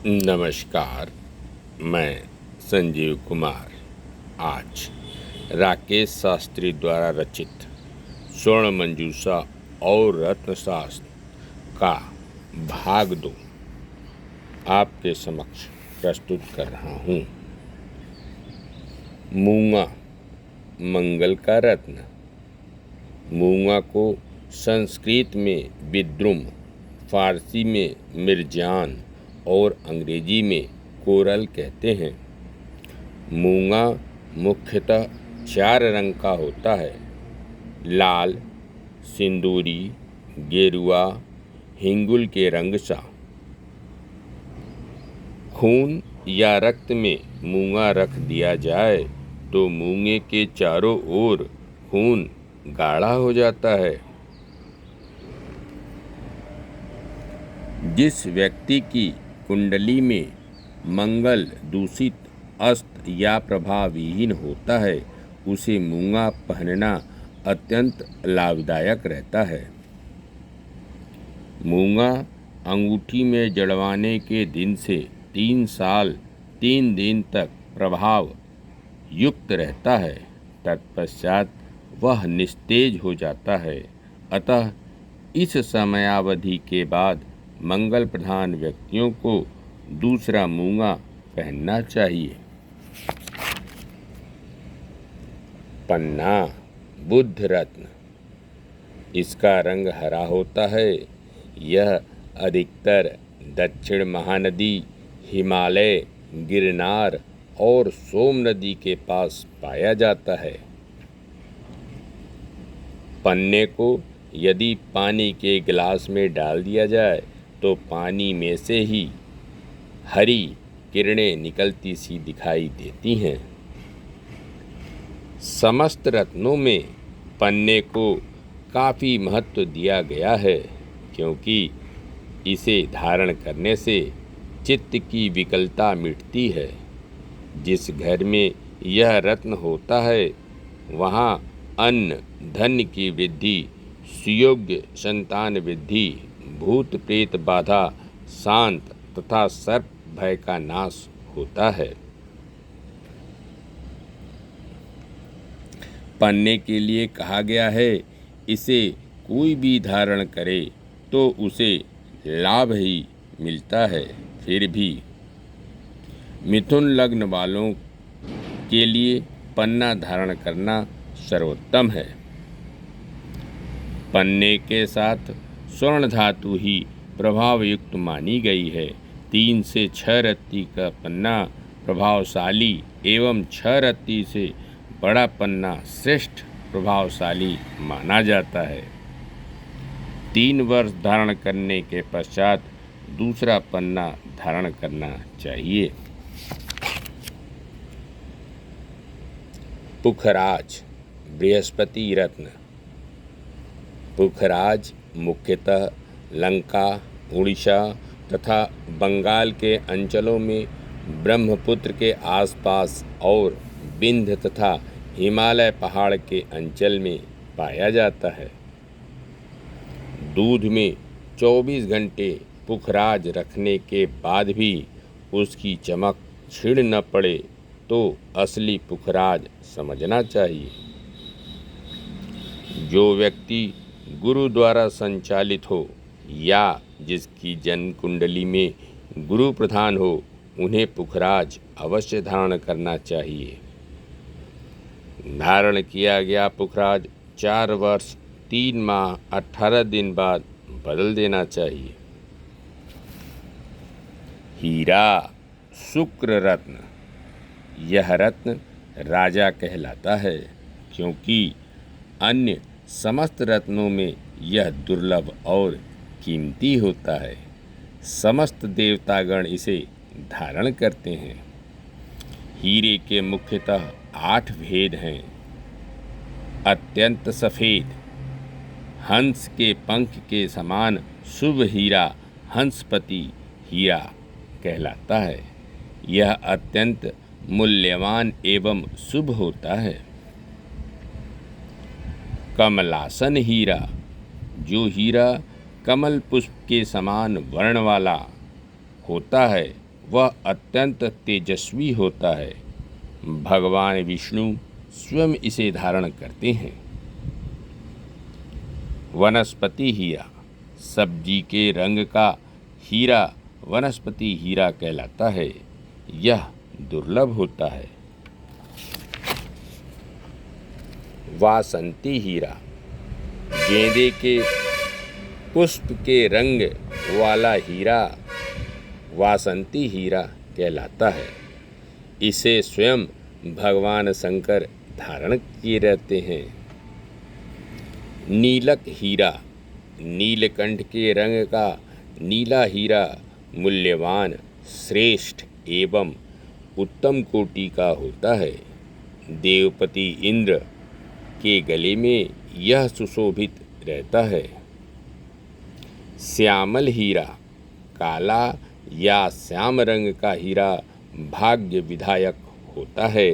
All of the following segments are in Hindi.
नमस्कार। मैं संजीव कुमार आज राकेश शास्त्री द्वारा रचित स्वर्ण मंजूषा और रत्नशास्त्र का भाग 2 आपके समक्ष प्रस्तुत कर रहा हूँ। मूंगा मंगल का रत्न। मूंगा को संस्कृत में विद्रुम, फारसी में मिर्जान और अंग्रेजी में कोरल कहते हैं। मूंगा मुख्यतः 4 रंग का होता है: लाल, सिंदूरी, गेरुआ, हिंगुल के रंग सा। खून या रक्त में मूंगा रख दिया जाए तो मूंगे के चारों ओर खून गाढ़ा हो जाता है। जिस व्यक्ति की कुंडली में मंगल दूषित, अस्त या प्रभावहीन होता है उसे मूंगा पहनना अत्यंत लाभदायक रहता है। मूंगा अंगूठी में जड़वाने के दिन से 3 साल 3 दिन तक प्रभाव युक्त रहता है, तत्पश्चात वह निस्तेज हो जाता है। अतः इस समयावधि के बाद मंगल प्रधान व्यक्तियों को दूसरा मूंगा पहनना चाहिए। पन्ना बुद्ध रत्न। इसका रंग हरा होता है। यह अधिकतर दक्षिण महानदी, हिमालय, गिरनार और सोम नदी के पास पाया जाता है। पन्ने को यदि पानी के गिलास में डाल दिया जाए तो पानी में से ही हरी किरणें निकलती सी दिखाई देती हैं। समस्त रत्नों में पन्ने को काफ़ी महत्व दिया गया है, क्योंकि इसे धारण करने से चित्त की विकलता मिटती है। जिस घर में यह रत्न होता है वहाँ अन्न धन की वृद्धि, सुयोग्य संतान वृद्धि, भूत प्रेत बाधा शांत तथा सर्प भय का नाश होता है। पन्ने के लिए कहा गया है, इसे कोई भी धारण करे तो उसे लाभ ही मिलता है। फिर भी मिथुन लग्न वालों के लिए पन्ना धारण करना सर्वोत्तम है। पन्ने के साथ स्वर्ण धातु ही प्रभावयुक्त मानी गई है। 3 से 6 रत्ती का पन्ना प्रभावशाली एवं 6 रत्ती से बड़ा पन्ना श्रेष्ठ प्रभावशाली माना जाता है। 3 वर्ष धारण करने के पश्चात दूसरा पन्ना धारण करना चाहिए। पुखराज बृहस्पति रत्न। पुखराज मुख्यतः लंका, उड़ीसा तथा बंगाल के अंचलों में ब्रह्मपुत्र के आसपास और विंध्य तथा हिमालय पहाड़ के अंचल में पाया जाता है। दूध में 24 घंटे पुखराज रखने के बाद भी उसकी चमक छिड़ न पड़े तो असली पुखराज समझना चाहिए। जो व्यक्ति गुरु द्वारा संचालित हो या जिसकी जन्म कुंडली में गुरु प्रधान हो उन्हें पुखराज अवश्य धारण करना चाहिए। धारण किया गया पुखराज 4 वर्ष 3 माह 18 दिन बाद बदल देना चाहिए। हीरा शुक्र रत्न। यह रत्न राजा कहलाता है, क्योंकि अन्य समस्त रत्नों में यह दुर्लभ और कीमती होता है। समस्त देवतागण इसे धारण करते हैं। हीरे के मुख्यतः 8 भेद हैं। अत्यंत सफ़ेद, हंस के पंख के समान शुभ हीरा हंसपति हीरा कहलाता है। यह अत्यंत मूल्यवान एवं शुभ होता है। कमलासन हीरा। जो हीरा कमल पुष्प के समान वर्ण वाला होता है वह अत्यंत तेजस्वी होता है। भगवान विष्णु स्वयं इसे धारण करते हैं। वनस्पति हीरा, सब्जी के रंग का हीरा वनस्पति हीरा कहलाता है। यह दुर्लभ होता है। वासंती हीरा, गेंदे के पुष्प के रंग वाला हीरा वासंती हीरा कहलाता है। इसे स्वयं भगवान शंकर धारण किए रहते हैं। नीलक हीरा, नीलकंठ के रंग का नीला हीरा मूल्यवान, श्रेष्ठ एवं उत्तम कोटि का होता है। देवपति इंद्र के गले में यह सुशोभित रहता है। श्यामल हीरा, काला या श्याम रंग का हीरा भाग्य विधायक होता है।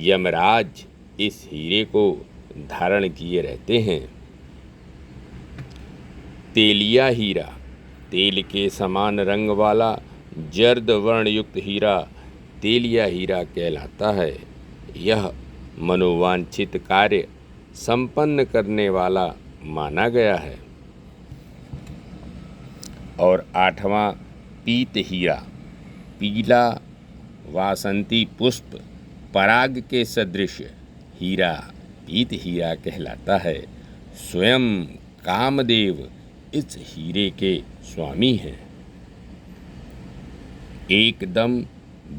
यमराज इस हीरे को धारण किए रहते हैं। तेलिया हीरा, तेल के समान रंग वाला जर्द वर्ण युक्त हीरा तेलिया हीरा कहलाता है। यह मनोवांछित कार्य संपन्न करने वाला माना गया है। और 8वां पीत हीरा, पीला वासंती पुष्प पराग के सदृश हीरा पीत हीरा कहलाता है। स्वयं कामदेव इस हीरे के स्वामी हैं। एकदम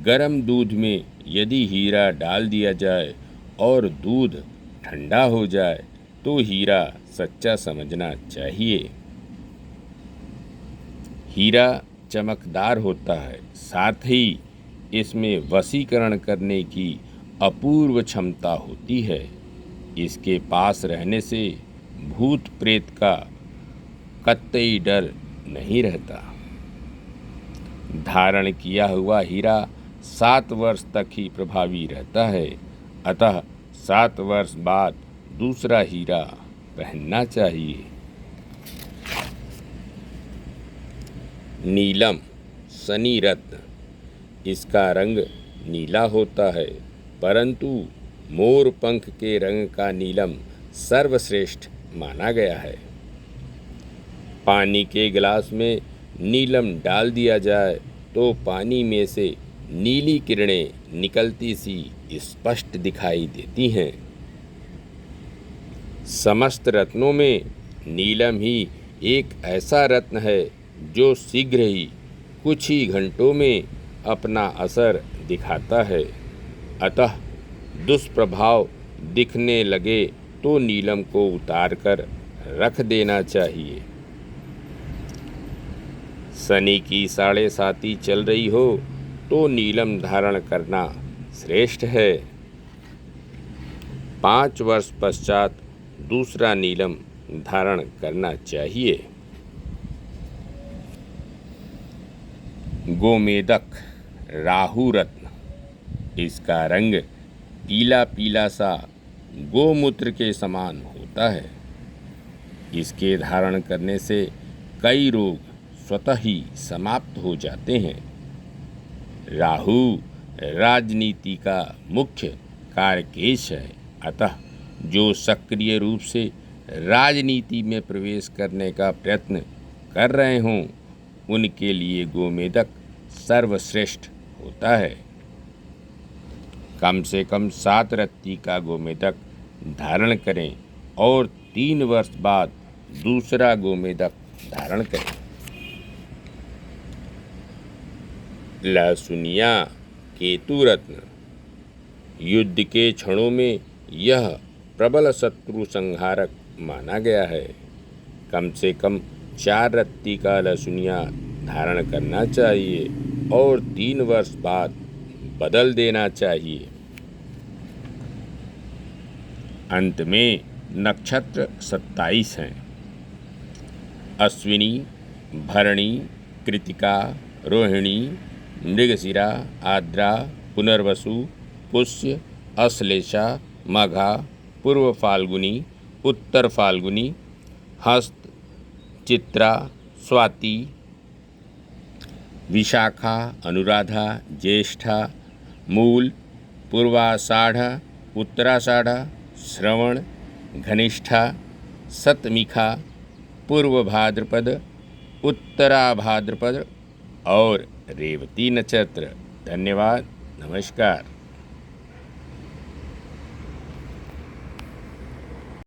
गर्म दूध में यदि हीरा डाल दिया जाए और दूध ठंडा हो जाए तो हीरा सच्चा समझना चाहिए। हीरा चमकदार होता है, साथ ही इसमें वशीकरण करने की अपूर्व क्षमता होती है। इसके पास रहने से भूत प्रेत का कतई डर नहीं रहता। धारण किया हुआ हीरा 7 वर्ष तक ही प्रभावी रहता है, अतः 7 वर्ष बाद दूसरा हीरा पहनना चाहिए। नीलम शनि रत्न, इसका रंग नीला होता है, परंतु मोर पंख के रंग का नीलम सर्वश्रेष्ठ माना गया है। पानी के गिलास में नीलम डाल दिया जाए तो पानी में से नीली किरणें निकलती सी स्पष्ट दिखाई देती हैं। समस्त रत्नों में नीलम ही एक ऐसा रत्न है जो शीघ्र ही कुछ ही घंटों में अपना असर दिखाता है, अतः दुष्प्रभाव दिखने लगे तो नीलम को उतार कर रख देना चाहिए। शनि की 7.5 चल रही हो तो नीलम धारण करना श्रेष्ठ है। 5 वर्ष पश्चात दूसरा नीलम धारण करना चाहिए। गोमेदक राहु रत्न, इसका रंग पीला पीला सा गोमूत्र के समान होता है। इसके धारण करने से कई रोग स्वतः ही समाप्त हो जाते हैं। राहु राजनीति का मुख्य कारकेश है, अतः जो सक्रिय रूप से राजनीति में प्रवेश करने का प्रयत्न कर रहे हों उनके लिए गोमेदक सर्वश्रेष्ठ होता है। कम से कम 7 रत्ती का गोमेदक धारण करें और 3 वर्ष बाद दूसरा गोमेदक धारण करें। लहसुनिया केतु रत्न, युद्ध के क्षणों में यह प्रबल शत्रु संहारक माना गया है। कम से कम 4 रत्ती का लहसुनिया धारण करना चाहिए और 3 वर्ष बाद बदल देना चाहिए। अंत में नक्षत्र 27 हैं। अश्विनी, भरणी, कृतिका, रोहिणी, मृगशिरा, आद्रा, पुनर्वसु, पुष्य, अश्लेषा, मघा, पूर्व फाल्गुनी, उत्तर फाल्गुनी, हस्त, चित्रा, स्वाति, विशाखा, अनुराधा, ज्येष्ठा, मूल, पूर्वाषाढ़ा, उत्तराषाढ़ा, श्रवण, घनिष्ठा, सतमिखा, पूर्व भाद्रपद, उत्तरा भाद्रपद और रेवती नक्षत्र। धन्यवाद, नमस्कार।